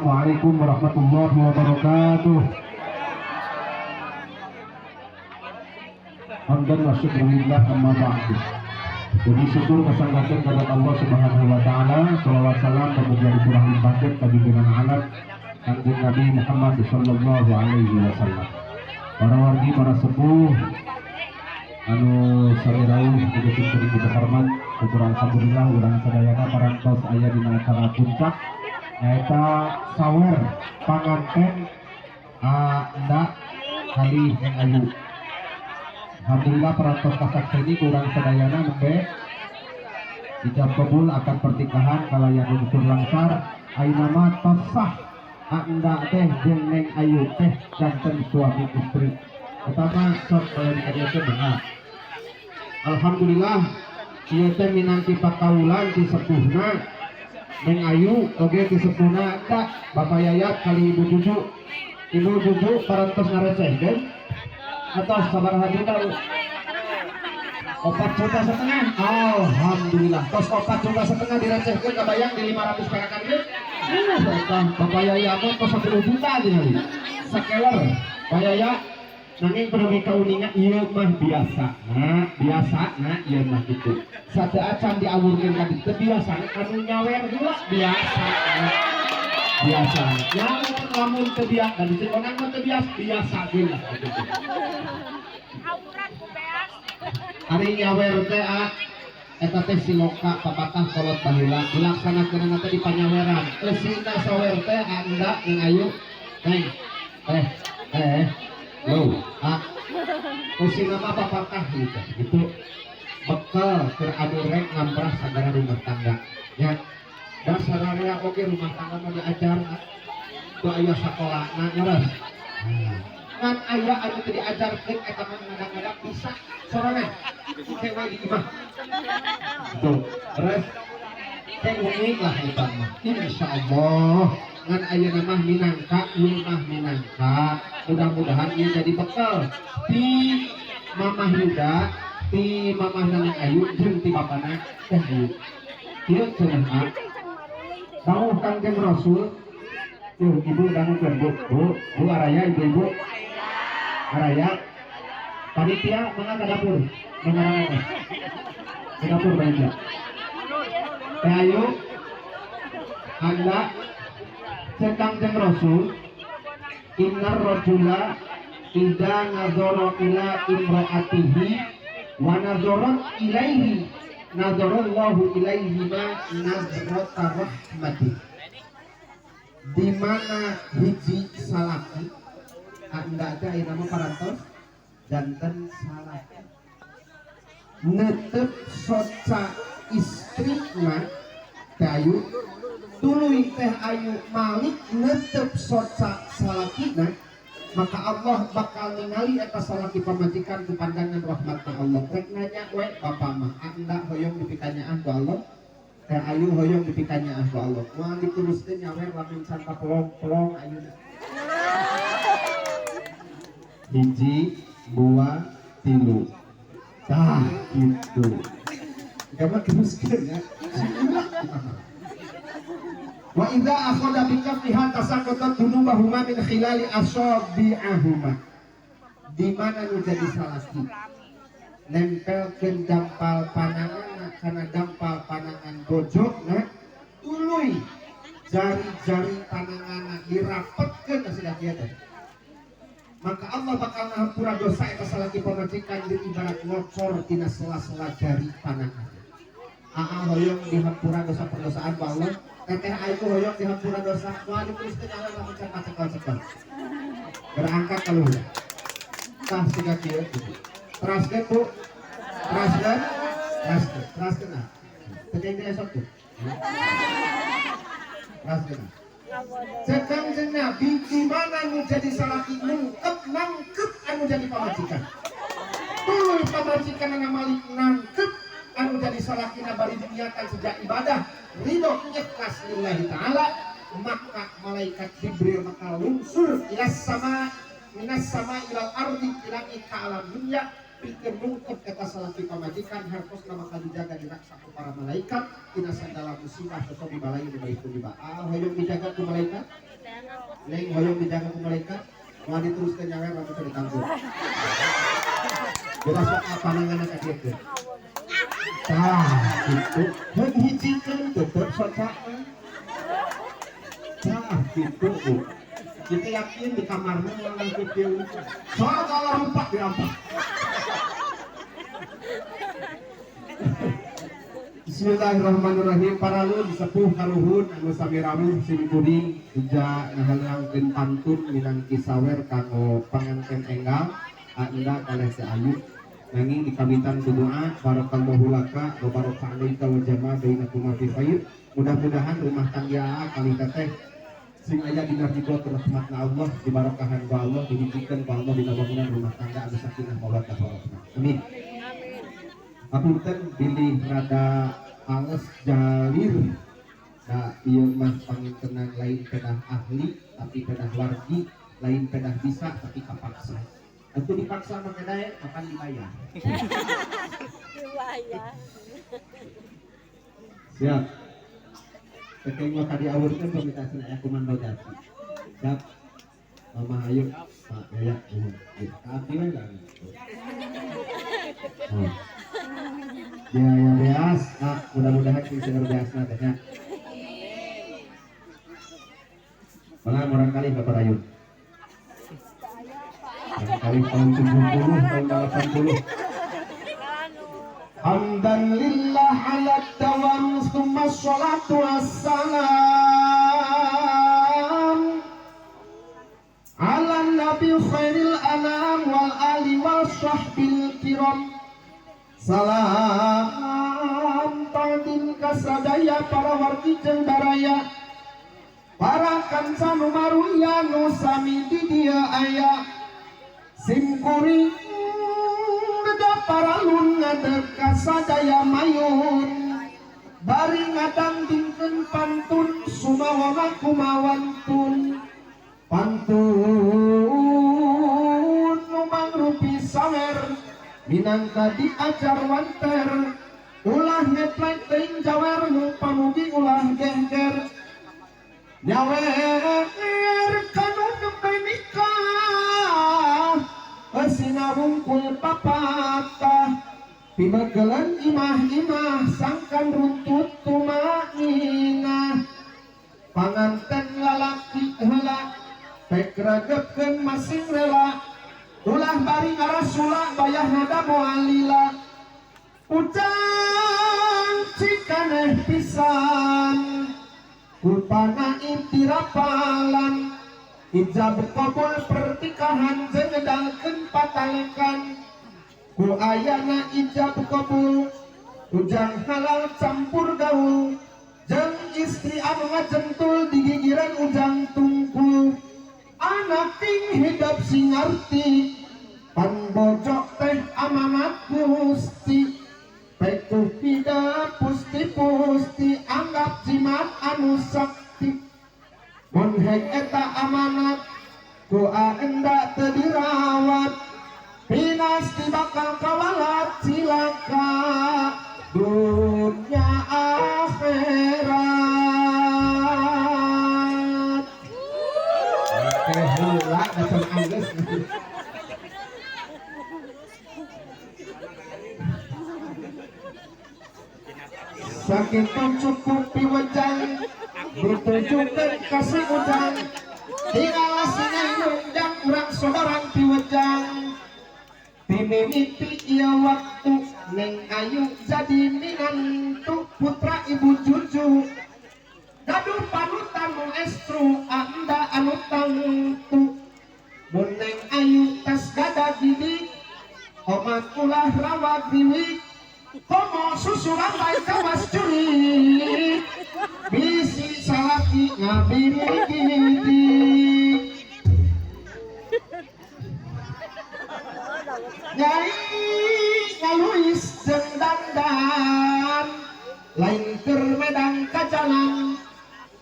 Assalamualaikum warahmatullahi wabarakatuh. Hamdan wa syukurillah amma ba'du. Jadi syukur kesanggatan kepada Allah Subhanahu wa taala, shalawat salam kemudian kurang limpahkan bagi junjungan anak Kanjeng Nabi Muhammad sallallahu alaihi wasallam. Para wargi, para sepuh anu sare rawuh juga syukur kita hormat, syukur alhamdulillah urang sadayana parantos aya dina acara puncak nyaeta sawer panganten Anda kali yang ayu. Alhamdulillah parantos kasakseni kurang sadayana nembe ijab kabul akan pertikahan kalayan unsur langsar ayeuna mah tos sah Anda teh jeung Neng Ayu teh janten suami istri. Pertama sok dikadieukeun benar. Alhamdulillah ieu teh minangki pakaulan ti sepuhna Neng Ayu oge ti sepuhna da Bapak Yayat kali Ibu Juju. Ibu Juju parantos ngarecehkeun atau sabaraha juta? 4,5 juta. Alhamdulillah tos 4,5 juta direcehkeun kabayang di 500 perakan ge. Bapak Yaya mah tos 10 juta deui. Sakeler Bapak Yaya nanging pergi kauningan ieu mah biasa. Biasa ieu mah kitu. Sateu acan diawurkeun ka ditu biasa anu nyawer heula biasa. Biasa. Yang lamun teu biasa dan ditu onang mah teu biasa heula kitu. Ari nyawer teh eta teh siloka papatah kolot baheula dilaksanakeun teh di panyaweran. Eusina sawer teh Anda Neng Ayu. Neng. Lo, eusina mah papatah gitu. Bekal keur anu rek ngamprah sagara rumah tangga. Ya. Dasarnya oge rumah tangga mah diajar teu aya sakolana ngeres. Ngan aya anu teu diajarkeun eta mah ngadang-ngadang bisa sorangan kewe di imah tuh res teh unik lah eta mah insyaallah ngan ayeuna mah minangka mudah-mudahan ieu jadi bekal ti Mamah Yuda ti Mamah Neng Ayu jeung ti bapana teh Ayu ieu cenah dawuh Kangjeng Rasul tuh ibu dangukeun bu araya ibu araya panitia mana ke dapur mengarang ke dapur panitia teh Ayu Anda cekang jeung Rasul innar rajula idza nazara ila imraatihi wa nazarat ilaihi nazarallahu ilaihi ma nazrata rahmati. Di mana hiji salaki Anda teh aya nama parantos janten salaki netep soca istri mah teh Ayu tuluy teh Ayu malik netep soca salakina maka Allah bakal ningali eta salaki pamajikan ku pandangan rahmatna Allah. Rek nanya we Bapak mah Anda hoyong dipikanyaan ku Allah teh Ayu hoyong dipikanyaan ku Allah moal diteruskeun nyawer lamun can pelong ayeuna hiji dua tilu tah gitu kamu teruskeun ya wa idza akhadha bi kaffiha tasaqatat dunubahuma min khilali asabi'ahuma. Di mana nu jadi salaki nempelkeun dampal panangan kana dampal panangan bojogna tuluy jari-jari pananganna dirapetkeun ka sidah kieu teh maka Allah bakal ngahampura dosa eta salaki pamajikan di ibarat ngocor tina sela-sela jari panangan. Hoyong dihampura dosa perdosaan ku Allah. Teteh Ayu hoyong dihampura dosa. Moal diteruskeun nyawa lamun can pacekal-cekal. Berangkat ka luhur. Tah siga kieu kitu. Teraskeun Bu. Teraskeun nah. Teu esok tuh. Teraskeun. Cekang jeung Nabi di mana nu jadi salaki nangkep anu jadi pamajikan. Tuluy pamajikan anu malik nangkep anu jadi salakina bari diniatan sejak ibadah ridho ikhlas lillahi ta'ala maka malaikat Jibril maka lungsur ilas sama minas sama ilal ardi ilangi ka'alam dunya pikir nungkep kata salaki pamajikan hartos nama dijaga diraksa ku para malaikat tina segala musibah sesuai balai di baik ku diba hoyong dijaga ku malaikat neng hoyong dijaga ku malaikat mau diteruskan nyawer rambut tadi tanggung jelas apa nangan ka dieu teh tah kitu heun hijikeun tetep socakeun tah kitu kita yakin di kamarnya orang kecil soal kalau rupak dirampak. Bismillahirrahmanirrahim. Para lu disepuh kaluhun anu sami rawuh sim kuring uja ngahalangkeun pantun minang kisawer kanggo panganten enggal anda kalih teh ayu nanging dikawitan ku doa barakallahu laka wa baraka alaika wa jama bainakum fi khair. Mudah-mudahan rumah tangga kali teteh sing aya dina ridho rahmatna Allah dibarakahan ku Allah dihijikeun ku Allah dina bangunan rumah tangga anu sakinah mawaddah warahmah. Amin. Apunten bilih rada ales jalir da ieu mah pangintenan lain pedah ahli tapi pedah wargi lain pedah bisa tapi kapaksa. Atuh dipaksa mah kedaya akan dibayar. Dibayar. Siap. Tekeng mah kadi awurkeun pamitasan aya komando jati. Siap. Mama ayo Pak Yaya. Abdi we lah. Ya beas, nah mudah-mudahan sing seger beasna teh nya. Malah barangkali Bapak Rayun. Barangkali tahun 70, tahun 80. Hamdan lillah ala dawam summa sholatu wassalam ala nabi khairil anam wal ali wal sahbil kiram. Salam tadin kasadaya para wargi jeung baraya para kancanu maruya nu sami di dieu aya sim kuring da para lun ngadeg kasadaya mayun bari ngadangdingkeun pantun sumawana kumawantun pantun nu mangrupi sawer minangka diajar wanter ulah ngeplek ting jawer nu pamugi ulah gengger nyawer kanu nembe nikah sinabungkul papatah pibegelan imah-imah sangkan runtut tumainah panganten lalaki heula pek ragetkeun masing rela ulah bari ngarasula bayah nada moalila ujang cikaneh pisan kupana intirapalan ijab kabul pertikahan jeung ngedalkeun patalekan ku ayana ijab kabul ujang halal campur gaul jeung istri anu ngajentul di gigiran ujang tungkul anak ting hidup sing ngarti pan bojok teh amanat Gusti pekuh pida pusti-pusti anggap jimat anu sakti mun hek eta amanat ku enda teu dirawat pinasti bakal kawalat cilaka dunya akhirat. Heula datang anggeus. Sakitu cukup piwejang ditujukeun kasih ujang tinggal sinayung jang urang sodarang piwejang timimiti ieu waktu neng ayu jadi minantu putra ibu juju gaduh panutan nu estru anda anu tangtu mun neng ayu tas gada didik omat ulah rawat biwik komo susulan baik kawas curi bisi salaki ngabiri didik nyai ngaluis jeung dandan lain keur medang ka jalan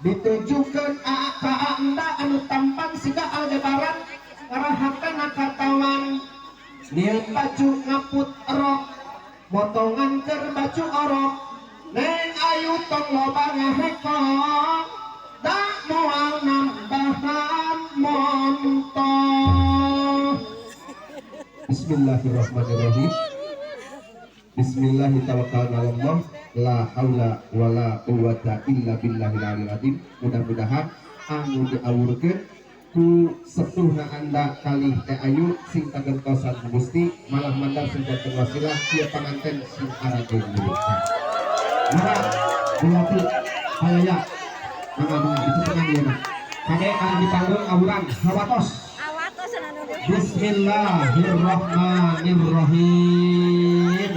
ditujukeun ka anda anu tampan siga Aldebaran ngarahakeun katawan nieun baju ngaput rok motongan keur baju orok neng ayu tong loba ngahekong da moal nambah Bismillahirrahmanirrahim. Bismillahirrahmanirrahim. La haula wala quwwata illa billahil aliyil azim. Mudah-mudahan anu diawurkeun ku sepuhna anda kali teh ayu sing kagentosan Gusti malah mandar senjata wasilah ieu panganten sing arageun milik. Maka berarti hayaya mangga itu tenang ieu na. Kade anu dipanggung awuran hawatos. Bismillahirrahmanirrahim.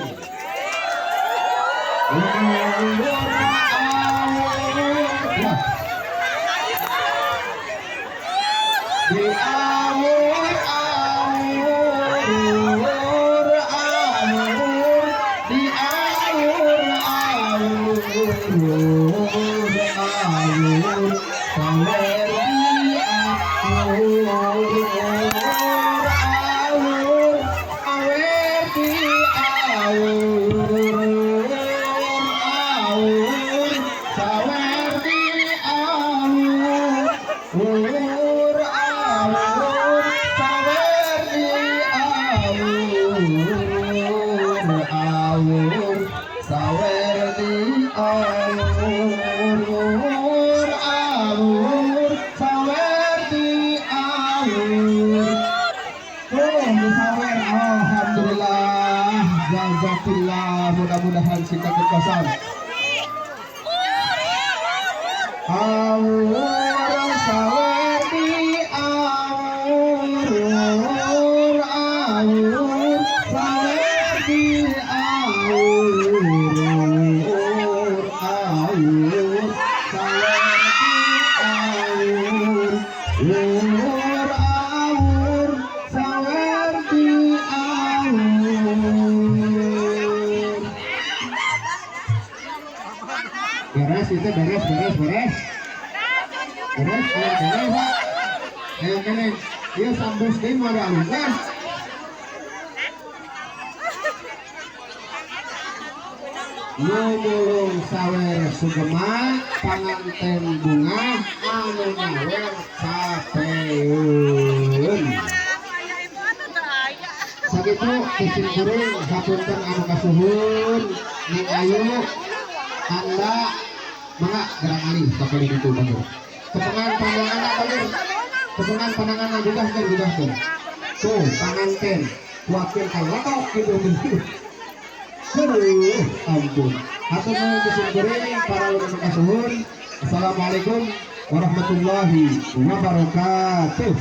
Mudah-mudahan kita kekuasaan. Awur sawati awur awur sawati awur awur sawati awur awur sawati awur. Beres itu beres. Ayo kalian, iya sambus deh mau ada alungan. Mulung sawer sugema panganten bunga anu ngawer sapeun. Sakitu kuring hapunten anu kasuhun ning ayu anda mangga gerang alih sakali itu bangun. Kepengan pandangan bangun. Kepengan pandangan juga. Tuh panganten wakil kalatok gitu. Ampun. Hatur nuhun kuring para ulama kasuhun. Assalamualaikum warahmatullahi wabarakatuh.